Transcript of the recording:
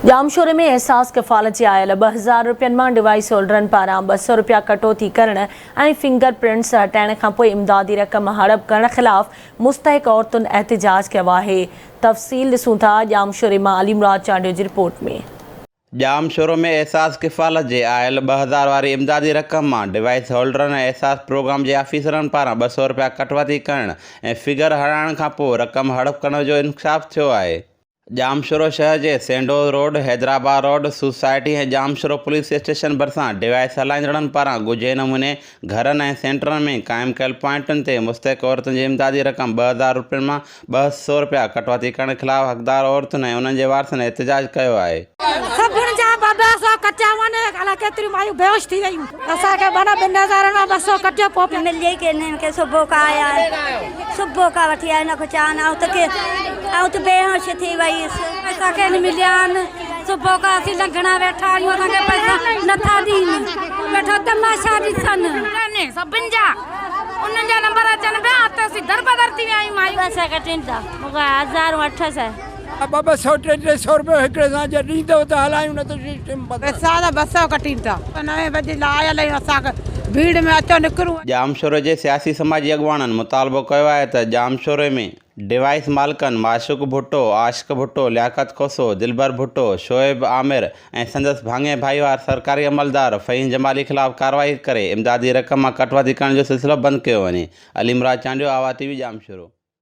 जामशोरे में एहसास किफ़ालत आयल 2000 रुपयनि में डिवाइस होल्डरन पारां 200 रुपया कटौती करण ऐं फिंगर प्रिंट्स हटाइण खां पोइ इमदादी रक़म हड़प करण ख़िलाफ़ मुस्तहिक़ औरतुनि एहतिजाज कयो आहे। तफ़सील ॾिसूं था जामशोरे मां अलीमुराद चांडियो जी रिपोर्ट में। जामशोरो में एहसास किफ़ालत जे आयल 2000 वारी इमदादी रक़म में डिवाइस होल्डरन ऐं एहसास प्रोग्राम जे ऑफिसरनि पारां 200 रुपया कटौती करण ऐं फिगर हटाइण खां पोइ रक़म हड़प करण जो इंकशाफ थियो आहे। जामशोरो शहर के सेंडोर रोड, हैदराबाद रोड, सोसाइटी ऐं जामशोरो पुलिस स्टेशन भरिसां डिवाइस हलाईंदड़नि पारां ॻुझे नमूने घरनि ऐं सेंटरनि में क़ाइमु कयल पॉइंटुनि ते मुस्तहिक़ औरतुनि जी इमदादी रक़म 2000 रुपयनि मां 200 रुपया कटौती करण ख़िलाफ़ हक़दार औरतुनि ऐं उन्हनि जे वारसनि एहतिजाज कयो आहे। सभिनि जा 200 कचा वञे, अलाए केतिरियूं मायूं बेहोश थी वयूं। असांखे 2000 में 200 कटियो पोइ मिले के नहीं के सुबह का आया, सुबह का वठी आया न कुछ आना आउं तो बेहोश थी वई। पैसा के नहीं मिलिया सुबह का असीं लंघना वेठा आहियूं, असांखे पैसा नथा ॾीनि, वेठो तमाशा ॾिसनि सभिनि जा उन्हनि जा नंबर अचनि पिया त असीं दरबदर थी विया आहियूं। मायूं पैसा कटिनि था मूंखां 1800 200-300 रुपये हिकिड़े सां जे ॾींदो त हलायूं न त सिस्टम पैसा त 200 कटिनि था। 9 बजे आयल आहियूं, असांखे भीड़ में अचो निकिरूं। जामशोरे जे सियासी समाजी अॻुवाननि मुतालबो कयो आहे त जामशोरे में डिवाइस मालिकनि माशूक भुट्टो, आशिक भुट्टो, लियाकत खोसो, दिलबर भुट्टो, शोएब आमिर ऐं संदसि भाङे भाईवार सरकारी अमलदार फ़हीम जमाली ख़िलाफ़ कार्रवाई करे इमदादी रक़म मां कटौती करण जो सिलसिलो बंदि कयो वञे। अलीमुराद चांडियो, आवा TV, जामशोरो।